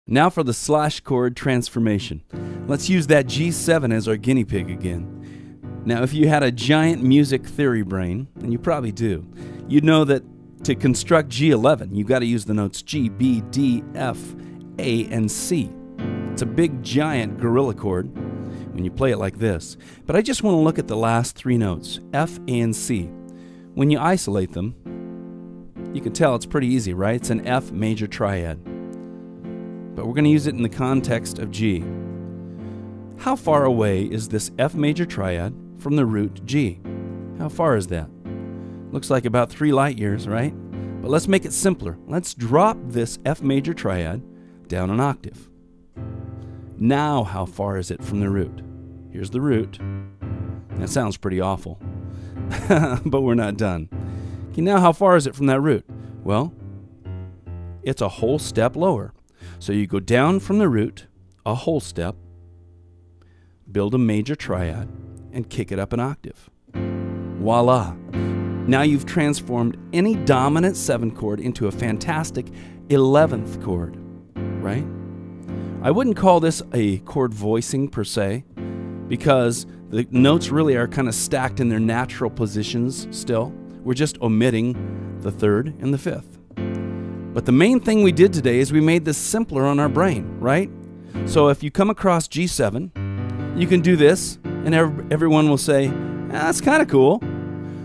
Now for the slash chord transformation. Let's use that G7 as our guinea pig again. Now, if you had a giant music theory brain, and you probably do, you'd know that to construct G11, you've got to use the notes G, B, D, F, A, and C. It's a big, giant gorilla chord when you play it like this. But I just want to look at the last three notes, F, A, and C. When you isolate them, you can tell it's pretty easy, right? It's an F major triad. But we're going to use it in the context of G. How far away is this F major triad from the root G? How far is that? Looks like about 3 light years, right? But let's make it simpler. Let's drop this F major triad down an octave. Now how far is it from the root? Here's the root. That sounds pretty awful. But we're not done. Okay, now how far is it from that root? Well, it's a whole step lower. So you go down from the root a whole step, build a major triad, and kick it up an octave. Voila! Now you've transformed any dominant 7 chord into a fantastic 11th chord, right? I wouldn't call this a chord voicing per se, because the notes really are kind of stacked in their natural positions still. We're just omitting the 3rd and the 5th. But the main thing we did today is we made this simpler on our brain, right? So if you come across G7, you can do this, and everyone will say, that's kind of cool.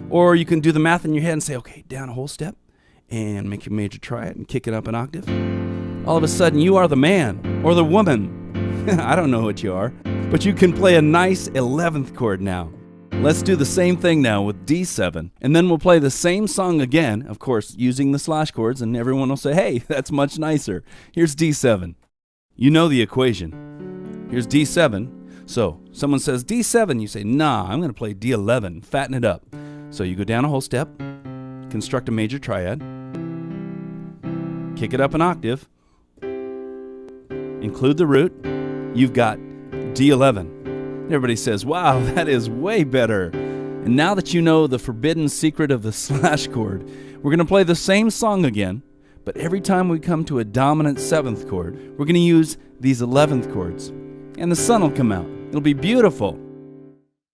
Or you can do the math in your head and say, okay, down a whole step, and make your major triad and kick it up an octave. All of a sudden, you are the man or the woman. I don't know what you are, but you can play a nice 11th chord now. Let's do the same thing now with D7, and then we'll play the same song again, of course, using the slash chords, and everyone will say, hey, that's much nicer. Here's D7. You know the equation. Here's D7. So someone says D7, you say, nah, I'm going to play D11, fatten it up. So you go down a whole step, construct a major triad, kick it up an octave, include the root, you've got D11. Everybody says, wow, that is way better. And now that you know the forbidden secret of the slash chord, we're going to play the same song again, but every time we come to a dominant 7th chord, we're going to use these 11th chords. And the sun will come out. It'll be beautiful.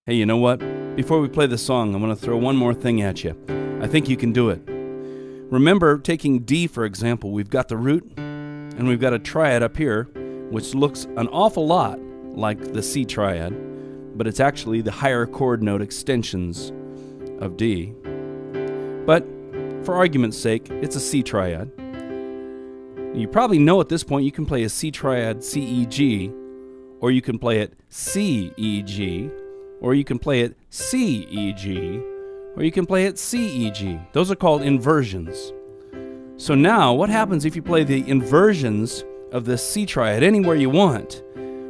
Hey, you know what? Before we play the song, I'm going to throw one more thing at you. I think you can do it. Remember, taking D, for example, we've got the root, and we've got a triad up here, which looks an awful lot like the C triad, but it's actually the higher chord note extensions of D. But for argument's sake, it's a C triad. You probably know at this point you can play a C triad C, E, G, or you can play it C, E, G, or you can play it C, E, G, or you can play it C, E, G. Those are called inversions. So now, what happens if you play the inversions of this C triad anywhere you want,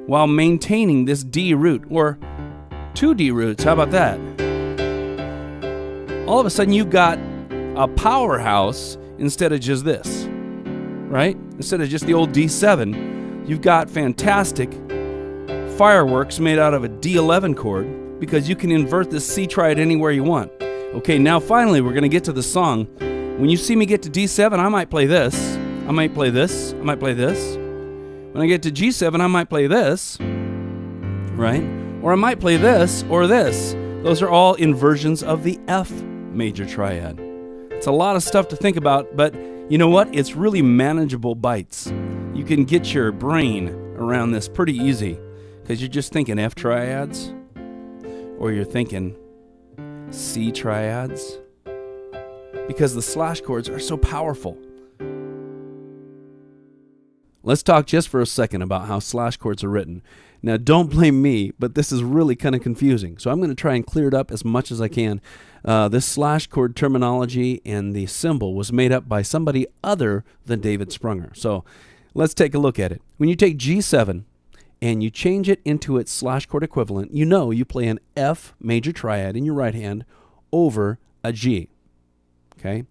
while maintaining this D root, or 2 D roots? How about that? All of a sudden you've got a powerhouse instead of just this, right? Instead of just the old D7, you've got fantastic fireworks made out of a D11 chord, because you can invert this C triad anywhere you want. Okay, now finally we're going to get to the song. When you see me get to D7, I might play this, I might play this, I might play this. When I get to G7, I might play this, right? Or I might play this or this. Those are all inversions of the F major triad. It's a lot of stuff to think about, but you know what? It's really manageable bites. You can get your brain around this pretty easy, because you're just thinking F triads, or you're thinking C triads, because the slash chords are so powerful. Let's talk just for a second about how slash chords are written. Now, don't blame me, but this is really kind of confusing. So I'm going to try and clear it up as much as I can. This slash chord terminology and the symbol was made up by somebody other than David Sprunger. So let's take a look at it. When you take G7 and you change it into its slash chord equivalent, you know you play an F major triad in your right hand over a G. Okay?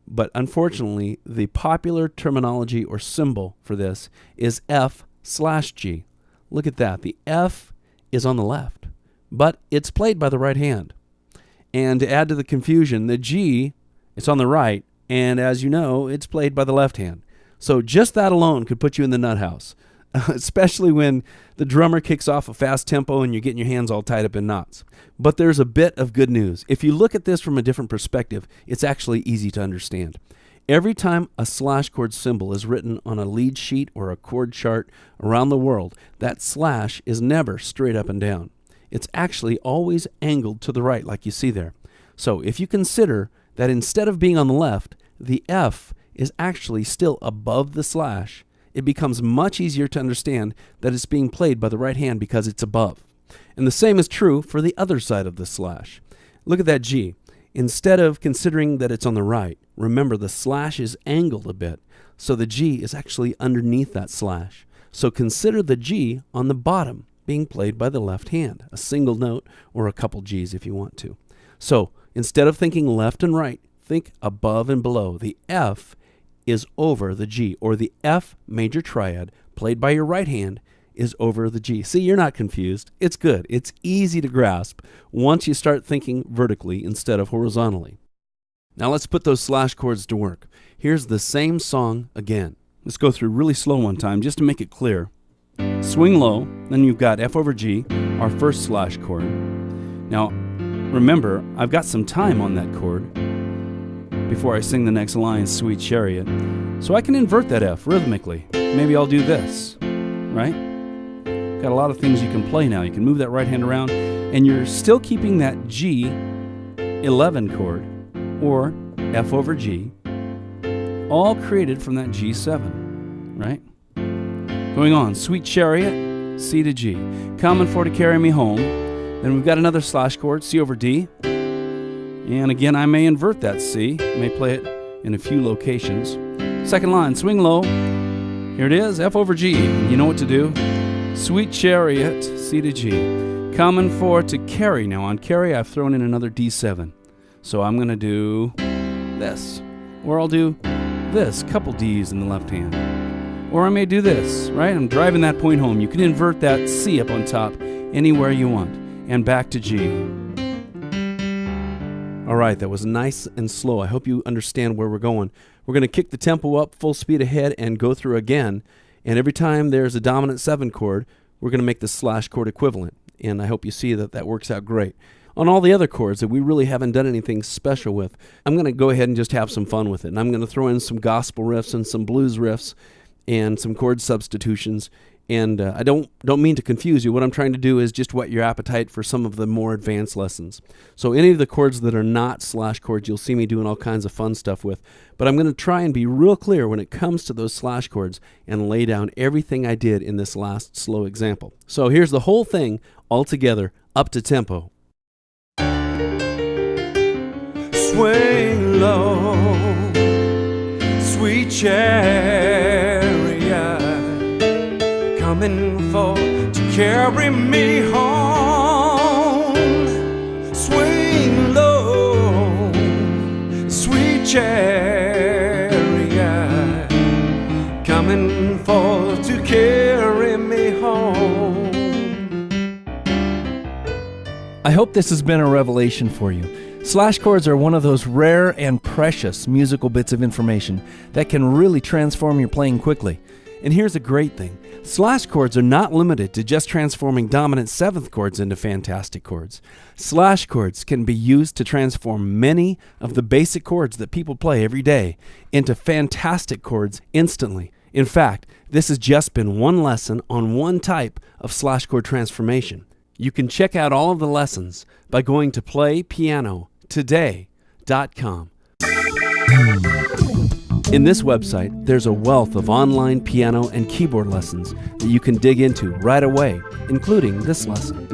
But unfortunately, the popular terminology or symbol for this is F slash G. Look at that. The F is on the left, but it's played by the right hand. And to add to the confusion, the G, it's on the right, and as you know, it's played by the left hand. So just that alone could put you in the nut house, especially when the drummer kicks off a fast tempo and you're getting your hands all tied up in knots. But there's a bit of good news. If you look at this from a different perspective, it's actually easy to understand. Every time a slash chord symbol is written on a lead sheet or a chord chart around the world, that slash is never straight up and down. It's actually always angled to the right, like you see there. So if you consider that instead of being on the left, the F is actually still above the slash, it becomes much easier to understand that it's being played by the right hand because it's above. And the same is true for the other side of the slash. Look at that G. Instead of considering that it's on the right, remember the slash is angled a bit, so the G is actually underneath that slash. So consider the G on the bottom being played by the left hand, a single note or a couple Gs if you want to. So instead of thinking left and right, think above and below. The F is over the G, or the F major triad played by your right hand is over the G. See, you're not confused. It's good. It's easy to grasp once you start thinking vertically instead of horizontally. Now let's put those slash chords to work. Here's the same song again. Let's go through really slow one time just to make it clear. Swing low, then you've got F over G, our first slash chord. Now, remember, I've got some time on that chord before I sing the next line, Sweet Chariot. So I can invert that F rhythmically. Maybe I'll do this, right? Got a lot of things you can play now. You can move that right hand around, and you're still keeping that G11 chord, or F over G, all created from that G7, right? Going on, Sweet Chariot, C to G. Coming for to carry me home. Then we've got another slash chord, C over D. And again, I may invert that C. May play it in a few locations. Second line, swing low. Here it is, F over G. You know what to do. Sweet Chariot, C to G. Coming for to carry. Now on carry, I've thrown in another D7. So I'm going to do this. Or I'll do this, couple Ds in the left hand. Or I may do this, right? I'm driving that point home. You can invert that C up on top anywhere you want. And back to G. All right, that was nice and slow. I hope you understand where we're going. We're going to kick the tempo up full speed ahead and go through again. And every time there's a dominant 7 chord, we're going to make the slash chord equivalent. And I hope you see that that works out great. On all the other chords that we really haven't done anything special with, I'm going to go ahead and just have some fun with it. And I'm going to throw in some gospel riffs and some blues riffs and some chord substitutions. And I don't mean to confuse you. What I'm trying to do is just whet your appetite for some of the more advanced lessons. So any of the chords that are not slash chords, you'll see me doing all kinds of fun stuff with. But I'm going to try and be real clear when it comes to those slash chords and lay down everything I did in this last slow example. So here's the whole thing all together, up to tempo. Swing low, sweet chariot, coming for to carry me home. Swing low, sweet chariot, coming for to carry me home. I hope this has been a revelation for you. Slash chords are one of those rare and precious musical bits of information that can really transform your playing quickly. And here's a great thing. Slash chords are not limited to just transforming dominant 7th chords into fantastic chords. Slash chords can be used to transform many of the basic chords that people play every day into fantastic chords instantly. In fact, this has just been one lesson on one type of slash chord transformation. You can check out all of the lessons by going to playpianotoday.com. In this website, there's a wealth of online piano and keyboard lessons that you can dig into right away, including this lesson.